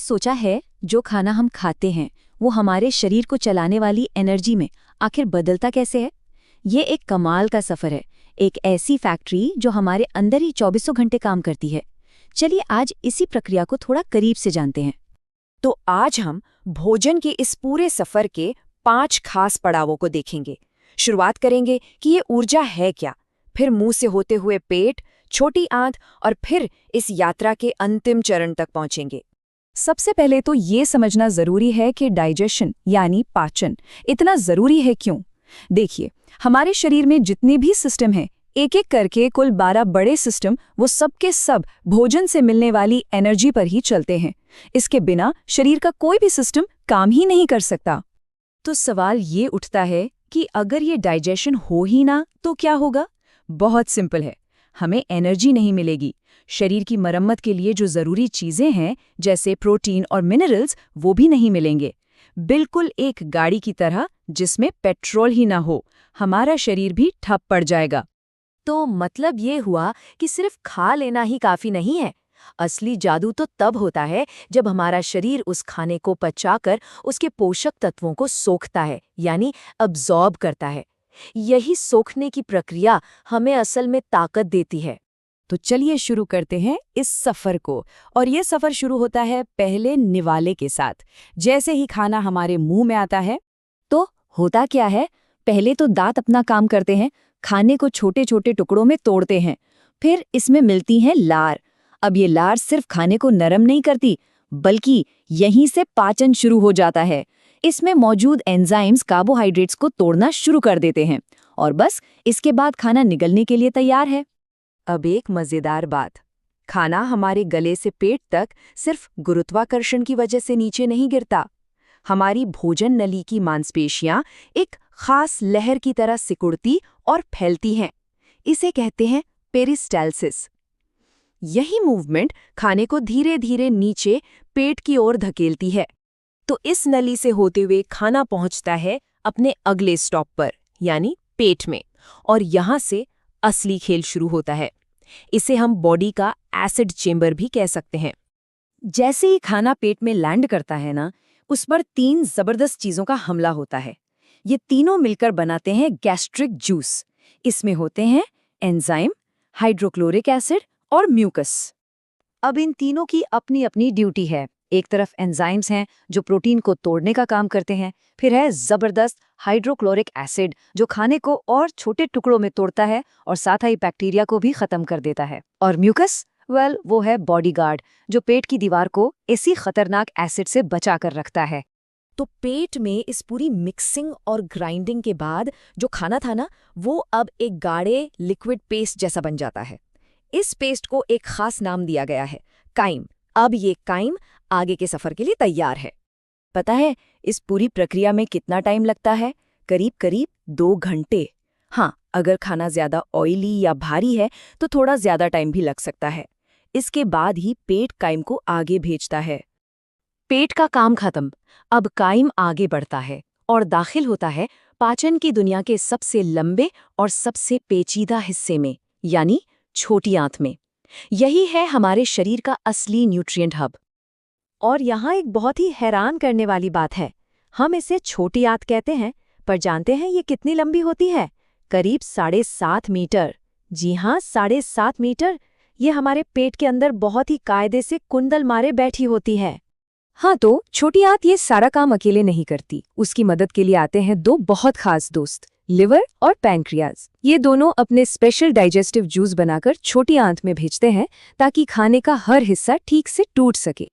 सोचा है जो खाना हम खाते हैं वो हमारे शरीर को चलाने वाली एनर्जी में आखिर बदलता कैसे है? ये एक कमाल का सफर है, एक ऐसी फैक्ट्री जो हमारे अंदर ही 24 घंटे काम करती है। चलिए आज इसी प्रक्रिया को थोड़ा करीब से जानते हैं। तो आज हम भोजन के इस पूरे सफर के 5 खास पड़ावों को देखेंगे। शुरुआत करेंगे कि ये ऊर्जा है क्या, फिर मुंह से होते हुए पेट, छोटी आंत और फिर इस यात्रा के अंतिम चरण तक पहुंचेंगे। सबसे पहले तो ये समझना जरूरी है कि डाइजेशन यानी पाचन इतना जरूरी है क्यों। देखिए, हमारे शरीर में जितने भी सिस्टम हैं, एक एक करके कुल 12 बड़े सिस्टम, वो सब के सब भोजन से मिलने वाली एनर्जी पर ही चलते हैं। इसके बिना शरीर का कोई भी सिस्टम काम ही नहीं कर सकता। तो सवाल ये उठता है कि अगर ये डाइजेशन हो ही ना तो क्या होगा? बहुत सिंपल है, हमें एनर्जी नहीं मिलेगी। शरीर की मरम्मत के लिए जो जरूरी चीजें हैं जैसे प्रोटीन और मिनरल्स, वो भी नहीं मिलेंगे। बिल्कुल एक गाड़ी की तरह जिसमें पेट्रोल ही ना हो, हमारा शरीर भी ठप पड़ जाएगा। तो मतलब ये हुआ कि सिर्फ खा लेना ही काफी नहीं है। असली जादू तो तब होता है जब हमारा शरीर उस खाने को पचाकर उसके पोषक तत्वों को सोखता है, यानी अब्जॉर्ब करता है। यही सोखने की प्रक्रिया हमें असल में ताकत देती है। तो चलिए शुरू करते हैं इस सफर को। और ये सफर शुरू होता है पहले निवाले के साथ। जैसे ही खाना हमारे मुंह में आता है तो होता क्या है, पहले तो दांत अपना काम करते हैं, खाने को छोटे छोटे टुकड़ों में तोड़ते हैं। फिर इसमें मिलती है लार। अब ये लार सिर्फ खाने को नरम नहीं करती, बल्कि यहीं से पाचन शुरू हो जाता है। इसमें मौजूद एंजाइम्स कार्बोहाइड्रेट्स को तोड़ना शुरू कर देते हैं और बस इसके बाद खाना निगलने के लिए तैयार है। अब एक मजेदार बात, खाना हमारे गले से पेट तक सिर्फ गुरुत्वाकर्षण की वजह से नीचे नहीं गिरता। हमारी भोजन नली की मांसपेशियां एक खास लहर की तरह सिकुड़ती और फैलती हैं। इसे कहते हैं पेरिस्टाल्सिस। यही मूवमेंट खाने को धीरे धीरे नीचे पेट की ओर धकेलती है। तो इस नली से होते हुए खाना पहुंचता है अपने अगले स्टॉप पर, यानी पेट में। और यहां से असली खेल शुरू होता है। इसे हम बॉडी का एसिड चेंबर भी कह सकते हैं। जैसे ही खाना पेट में लैंड करता है ना, उस पर 3 जबरदस्त चीजों का हमला होता है। ये तीनों मिलकर बनाते हैं गैस्ट्रिक जूस। इसमें होते हैं एंजाइम, हाइड्रोक्लोरिक एसिड और म्यूकस। अब इन तीनों की अपनी अपनी ड्यूटी है। एक तरफ एंजाइम्स हैं जो प्रोटीन को तोड़ने का काम करते हैं, फिर है जबरदस्त हाइड्रोक्लोरिक एसिड जो खाने को और छोटे टुकड़ों में तोड़ता है और साथ ही बैक्टीरिया को भी खत्म कर देता है। और म्यूकस, वो है बॉडीगार्ड जो पेट की दीवार को इसी खतरनाक एसिड से बचा कर रखता है। तो पेट में इस पूरी मिक्सिंग और ग्राइंडिंग के बाद जो खाना था ना, वो अब एक गाढ़े लिक्विड पेस्ट जैसा बन जाता है। इस पेस्ट को एक खास नाम दिया गया है, काइम। अब ये काइम आगे के सफर के लिए तैयार है। पता है इस पूरी प्रक्रिया में कितना टाइम लगता है? करीब करीब 2 घंटे। हाँ, अगर खाना ज्यादा ऑयली या भारी है तो थोड़ा ज्यादा टाइम भी लग सकता है। इसके बाद ही पेट काइम को आगे भेजता है। पेट का काम खत्म, अब काइम आगे बढ़ता है और दाखिल होता है पाचन की दुनिया के सबसे लंबे और सबसे पेचीदा हिस्से में, यानी छोटी आंत में। यही है हमारे शरीर का असली न्यूट्रिएंट हब। और यहाँ एक बहुत ही हैरान करने वाली बात है, हम इसे छोटी आंत कहते हैं, पर जानते हैं ये कितनी लंबी होती है? करीब 7.5 मीटर। जी हाँ, 7.5 मीटर। ये हमारे पेट के अंदर बहुत ही कायदे से कुंडल मारे बैठी होती है। हाँ, तो छोटी आंत ये सारा काम अकेले नहीं करती। उसकी मदद के लिए आते हैं 2 बहुत खास दोस्त, लिवर और पैंक्रियाज। ये दोनों अपने स्पेशल डाइजेस्टिव जूस बनाकर छोटी आंत में भेजते हैं ताकि खाने का हर हिस्सा ठीक से टूट सके।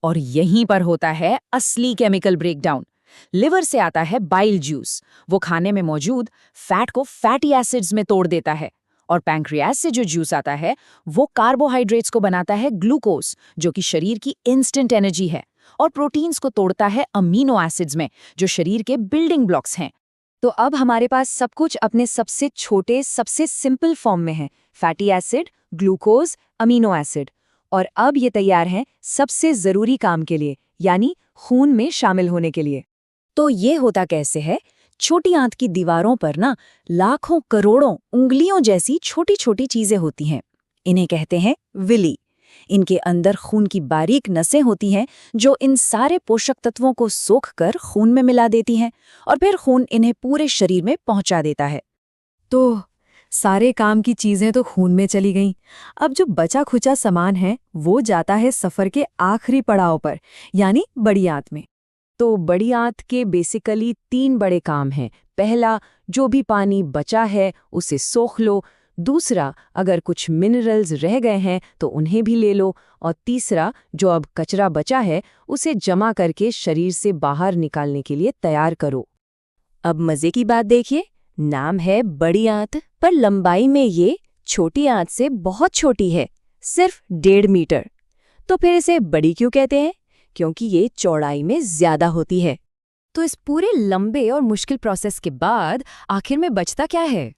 और यहीं पर होता है असली केमिकल ब्रेकडाउन। लिवर से आता है बाइल जूस, वो खाने में मौजूद फैट को फैटी एसिड्स में तोड़ देता है। और पैंक्रियाज से जो जूस आता है वो कार्बोहाइड्रेट्स को बनाता है ग्लूकोज, जो कि शरीर की इंस्टेंट एनर्जी है। और प्रोटीन्स को तोड़ता है अमीनो एसिड्स में, जो शरीर के बिल्डिंग ब्लॉक्स हैं। तो अब हमारे पास सब कुछ अपने सबसे छोटे, सबसे सिंपल फॉर्म में है, fatty acid, glucose, amino acid. और अब ये तैयार हैं सबसे जरूरी काम के लिए, यानी खून में शामिल होने के लिए। तो ये होता कैसे है? छोटी आंत की दीवारों पर ना लाखों करोड़ों उंगलियों जैसी छोटी छोटी चीजें होती हैं। इन्हें कहते हैं विली। इनके अंदर खून की बारीक नसें होती हैं जो इन सारे पोषक तत्वों को सोखकर खून में मिला देती हैं और फिर खून इन्हें पूरे शरीर में पहुंचा देता है। तो सारे काम की चीजें तो खून में चली गईं। अब जो बचा खुचा सामान है वो जाता है सफर के आखिरी पड़ाव पर, यानी बड़ी आंत में। तो बड़ी आंत के बेसिकली 3 बड़े काम हैं। पहला, जो भी पानी बचा है उसे सोख लो। दूसरा, अगर कुछ मिनरल्स रह गए हैं तो उन्हें भी ले लो। और तीसरा, जो अब कचरा बचा है उसे जमा करके शरीर से बाहर निकालने के लिए तैयार करो। अब मजे की बात देखिए, नाम है बड़ी आंत, पर लंबाई में ये छोटी आंत से बहुत छोटी है, सिर्फ 1.5 मीटर। तो फिर इसे बड़ी क्यों कहते हैं? क्योंकि ये चौड़ाई में ज्यादा होती है। तो इस पूरे लंबे और मुश्किल प्रोसेस के बाद आखिर में बचता क्या है?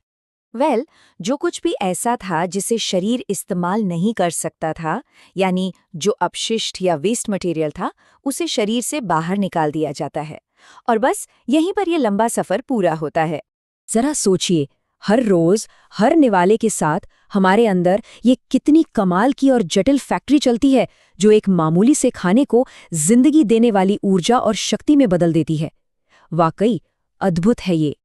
जो कुछ भी ऐसा था जिसे शरीर इस्तेमाल नहीं कर सकता था, यानी जो अपशिष्ट या वेस्ट मटेरियल था, उसे शरीर से बाहर निकाल दिया जाता है। और बस यहीं पर यह लंबा सफर पूरा होता है। जरा सोचिए, हर रोज हर निवाले के साथ हमारे अंदर ये कितनी कमाल की और जटिल फैक्ट्री चलती है जो एक मामूली से खाने को जिंदगी देने वाली ऊर्जा और शक्ति में बदल देती है। वाकई अद्भुत है ये।